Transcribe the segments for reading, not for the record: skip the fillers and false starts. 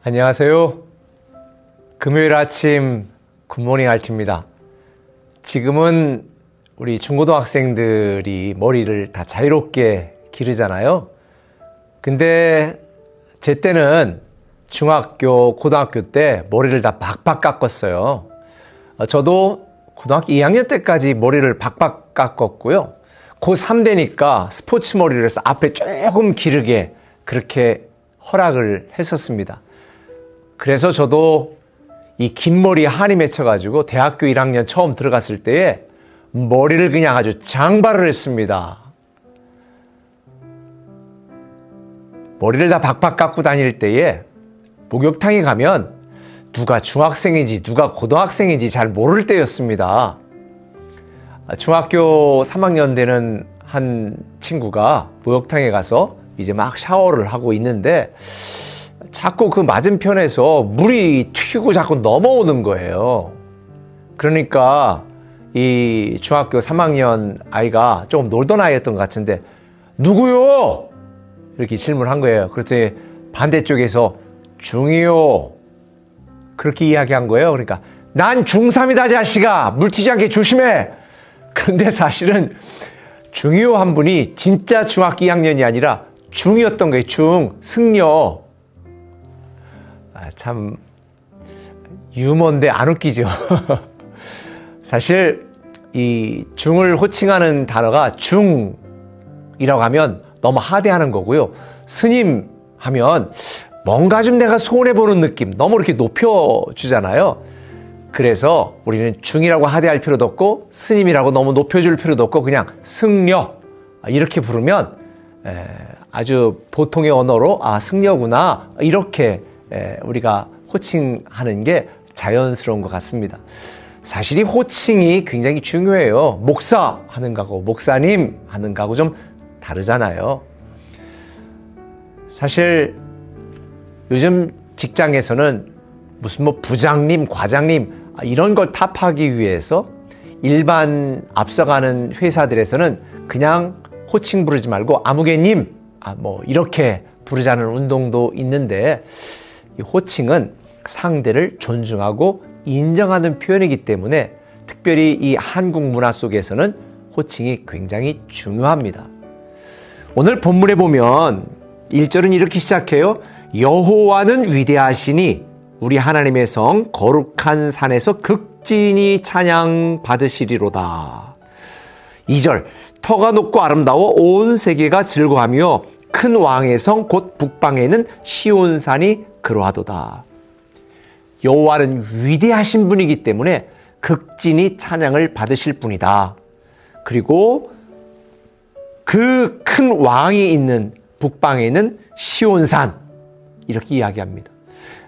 안녕하세요. 금요일 아침 굿모닝 알트입니다. 지금은 우리 중고등학생들이 머리를 다 자유롭게 기르잖아요. 근데 제 때는 중학교, 고등학교 때 머리를 다 박박 깎았어요. 저도 고등학교 2학년 때까지 머리를 박박 깎았고요. 고3 되니까 스포츠 머리를 해서 앞에 조금 기르게 그렇게 허락을 했었습니다. 그래서 저도 이 긴 머리에 한이 맺혀가지고 대학교 1학년 처음 들어갔을 때에 머리를 그냥 아주 장발을 했습니다. 머리를 다 박박 깎고 다닐 때에 목욕탕에 가면 누가 중학생인지 누가 고등학생인지 잘 모를 때였습니다. 중학교 3학년 되는 한 친구가 목욕탕에 가서 이제 막 샤워를 하고 있는데 자꾸 그 맞은편에서 물이 튀고 자꾸 넘어오는 거예요. 그러니까 이 중학교 3학년 아이가 조금 놀던 아이였던 것 같은데 누구요? 이렇게 질문한 거예요. 그랬더니 반대쪽에서 중이요. 그렇게 이야기한 거예요. 그러니까 난 중3이다 자식아. 물 튀지 않게 조심해. 그런데 사실은 중이요 한 분이 진짜 중학교 2학년이 아니라 중이었던 거예요. 중, 승려. 참 유머인데 안 웃기죠. 사실 이 중을 호칭하는 단어가 중이라고 하면 너무 하대하는 거고요. 스님 하면 뭔가 좀 내가 손해보는 느낌, 너무 이렇게 높여주잖아요. 그래서 우리는 중이라고 하대할 필요도 없고 스님이라고 너무 높여줄 필요도 없고 그냥 승려 이렇게 부르면 아주 보통의 언어로 승려구나 이렇게 우리가 호칭하는 게 자연스러운 것 같습니다. 사실 이 호칭이 굉장히 중요해요. 목사 하는 거하고 목사님 하는 거하고 좀 다르잖아요. 사실 요즘 직장에서는 무슨 부장님, 과장님 이런 걸 탑하기 위해서 일반 앞서가는 회사들에서는 그냥 호칭 부르지 말고 아무개님 이렇게 부르자는 운동도 있는데 이 호칭은 상대를 존중하고 인정하는 표현이기 때문에 특별히 이 한국 문화 속에서는 호칭이 굉장히 중요합니다. 오늘 본문에 보면 1절은 이렇게 시작해요. 여호와는 위대하시니 우리 하나님의 성 거룩한 산에서 극진히 찬양 받으시리로다. 2절 터가 높고 아름다워 온 세계가 즐거워하며 큰 왕의 성 곧 북방에 있는 시온산이 그러하도다. 여호와는 위대하신 분이기 때문에 극진히 찬양을 받으실 분이다. 그리고 그 큰 왕이 있는 북방에 있는 시온산 이렇게 이야기합니다.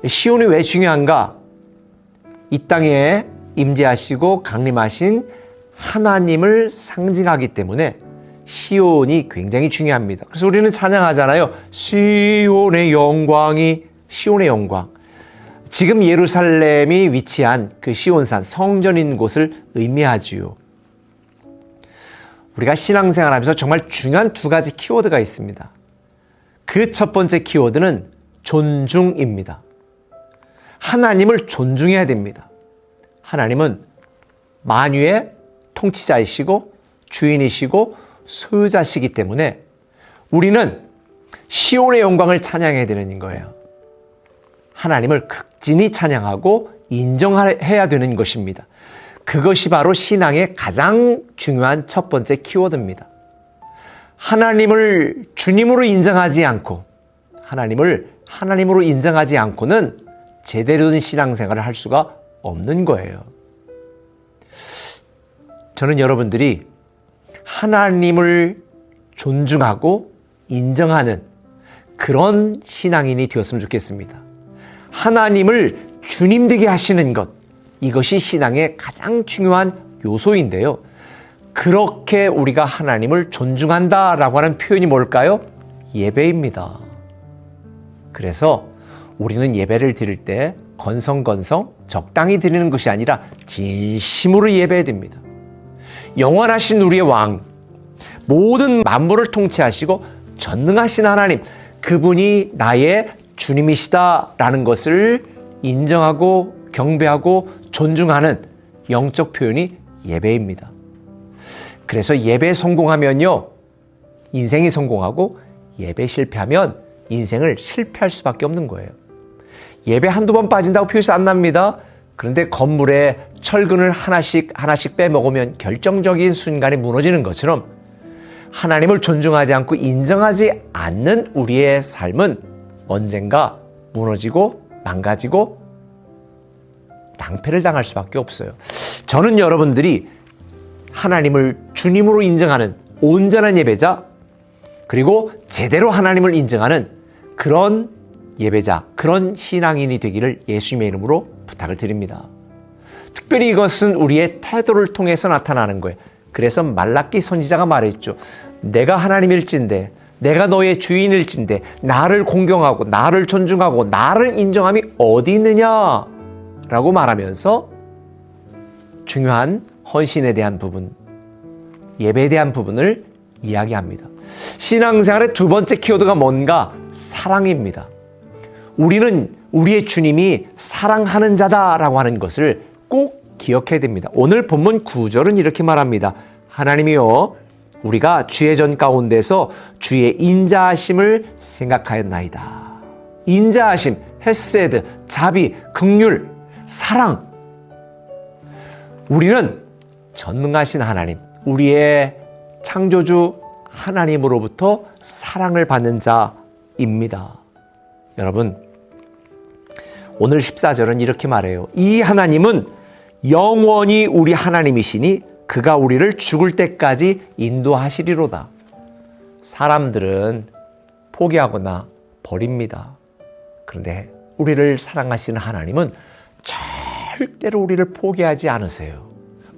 시온이 왜 중요한가? 이 땅에 임재하시고 강림하신 하나님을 상징하기 때문에 시온이 굉장히 중요합니다. 그래서 우리는 찬양하잖아요. 시온의 영광이 시온의 영광. 지금 예루살렘이 위치한 그 시온산 성전인 곳을 의미하지요. 우리가 신앙생활하면서 정말 중요한 두 가지 키워드가 있습니다. 그 첫 번째 키워드는 존중입니다. 하나님을 존중해야 됩니다. 하나님은 만유의 통치자이시고 주인이시고 소유자시기 때문에 우리는 시온의 영광을 찬양해야 되는 거예요. 하나님을 극진히 찬양하고 인정해야 되는 것입니다. 그것이 바로 신앙의 가장 중요한 첫 번째 키워드입니다. 하나님을 주님으로 인정하지 않고 하나님을 하나님으로 인정하지 않고는 제대로 된 신앙생활을 할 수가 없는 거예요. 저는 여러분들이 하나님을 존중하고 인정하는 그런 신앙인이 되었으면 좋겠습니다. 하나님을 주님 되게 하시는 것, 이것이 신앙의 가장 중요한 요소인데요. 그렇게 우리가 하나님을 존중한다라고 하는 표현이 뭘까요? 예배입니다. 그래서 우리는 예배를 드릴 때 건성건성 적당히 드리는 것이 아니라 진심으로 예배해야 됩니다. 영원하신 우리의 왕, 모든 만물을 통치하시고 전능하신 하나님, 그분이 나의 주님이시다라는 것을 인정하고 경배하고 존중하는 영적 표현이 예배입니다. 그래서 예배 성공하면요, 인생이 성공하고 예배 실패하면 인생을 실패할 수밖에 없는 거예요. 예배 한두 번 빠진다고 표시 안 납니다. 그런데 건물에 철근을 하나씩 빼먹으면 결정적인 순간에 무너지는 것처럼 하나님을 존중하지 않고 인정하지 않는 우리의 삶은 언젠가 무너지고 망가지고 낭패를 당할 수밖에 없어요. 저는 여러분들이 하나님을 주님으로 인정하는 온전한 예배자, 그리고 제대로 하나님을 인정하는 그런 예배자, 그런 신앙인이 되기를 예수님의 이름으로 부탁을 드립니다. 특별히 이것은 우리의 태도를 통해서 나타나는 거예요. 그래서 말라기 선지자가 말했죠. 내가 하나님일진데, 내가 너의 주인일진데 나를 공경하고 나를 존중하고 나를 인정함이 어디 있느냐라고 말하면서 중요한 헌신에 대한 부분, 예배에 대한 부분을 이야기합니다. 신앙생활의 두 번째 키워드가 뭔가? 사랑입니다. 우리는 우리의 주님이 사랑하는 자다라고 하는 것을 꼭 기억해야 됩니다. 오늘 본문 9절은 이렇게 말합니다. 하나님이여, 우리가 주의 전 가운데서 주의 인자하심을 생각하였나이다. 인자하심, 헤세드, 자비, 긍휼, 사랑. 우리는 전능하신 하나님, 우리의 창조주 하나님으로부터 사랑을 받는 자입니다. 여러분, 오늘 14절은 이렇게 말해요. 이 하나님은 영원히 우리 하나님이시니 그가 우리를 죽을 때까지 인도하시리로다. 사람들은 포기하거나 버립니다. 그런데 우리를 사랑하시는 하나님은 절대로 우리를 포기하지 않으세요.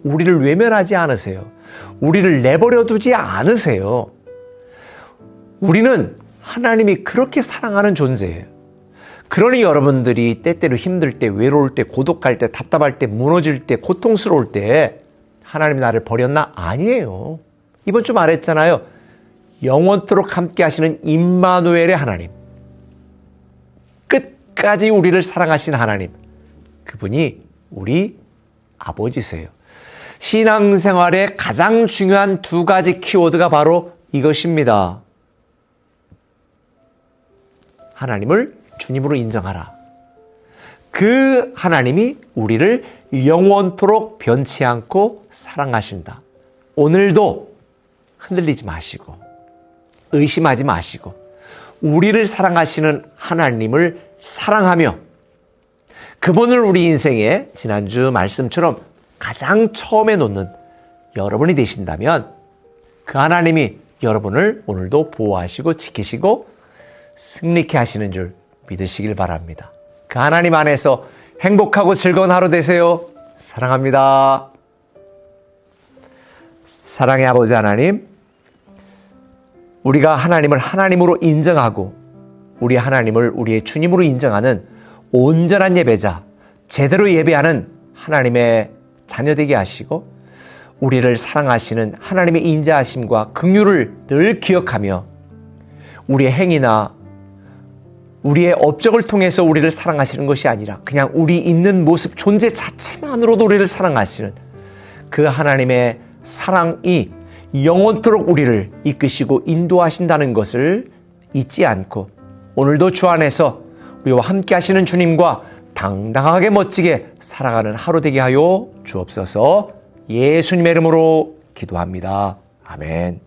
우리를 외면하지 않으세요. 우리를 내버려 두지 않으세요. 우리는 하나님이 그렇게 사랑하는 존재예요. 그러니 여러분들이 때때로 힘들 때, 외로울 때, 고독할 때, 답답할 때, 무너질 때, 고통스러울 때 하나님이 나를 버렸나? 아니에요. 이번 주 말했잖아요. 영원토록 함께 하시는 임마누엘의 하나님, 끝까지 우리를 사랑하신 하나님, 그분이 우리 아버지세요. 신앙생활의 가장 중요한 두 가지 키워드가 바로 이것입니다. 하나님을 주님으로 인정하라. 그 하나님이 우리를 영원토록 변치 않고 사랑하신다. 오늘도 흔들리지 마시고 의심하지 마시고 우리를 사랑하시는 하나님을 사랑하며 그분을 우리 인생에 지난주 말씀처럼 가장 처음에 놓는 여러분이 되신다면 그 하나님이 여러분을 오늘도 보호하시고 지키시고 승리케 하시는 줄 믿으시길 바랍니다. 그 하나님 안에서 행복하고 즐거운 하루 되세요. 사랑합니다. 사랑의 아버지 하나님, 우리가 하나님을 하나님으로 인정하고 우리 하나님을 우리의 주님으로 인정하는 온전한 예배자, 제대로 예배하는 하나님의 자녀 되게 하시고 우리를 사랑하시는 하나님의 인자하심과 긍휼을 늘 기억하며 우리의 행위나 우리의 업적을 통해서 우리를 사랑하시는 것이 아니라 그냥 우리 있는 모습, 존재 자체만으로도 우리를 사랑하시는 그 하나님의 사랑이 영원토록 우리를 이끄시고 인도하신다는 것을 잊지 않고 오늘도 주 안에서 우리와 함께 하시는 주님과 당당하게 멋지게 살아가는 하루 되게 하여 주옵소서. 예수님의 이름으로 기도합니다. 아멘.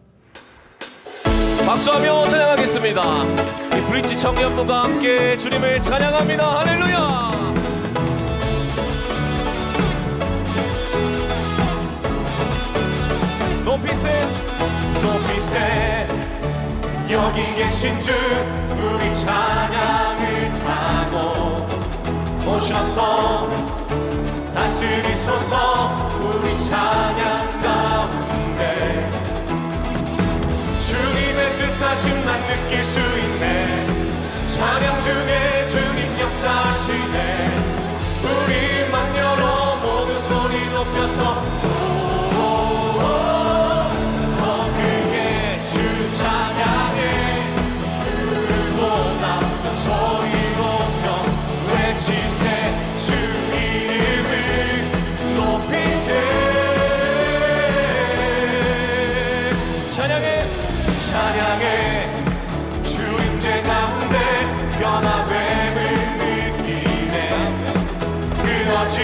박수하며 찬양하겠습니다. 이 브릿지 청년부가 함께 주님을 찬양합니다. 할렐루야. 높이세 여기 계신 주 우리 찬양을 타고 오셔서 다스리소서. 우리 찬양 가운데 주님의 뜻하심 난 느낄 수 있네. 찬양 중에 주님 역사하시네. 우리 맘 열어 모두 소리 높여서 찬양해 그보다 더 소리 찬양해 주임제 가운데 변화됨을 느끼네 끊어진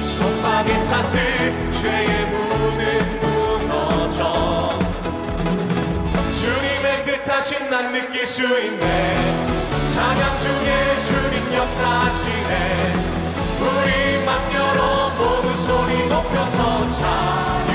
속박의 사슬 죄의 문은 무너져 주님의 뜻하신 난 느낄 수 있네 찬양 중에 주님 역사하시네 우리 맘 열어 모두 소리 높여서 찬양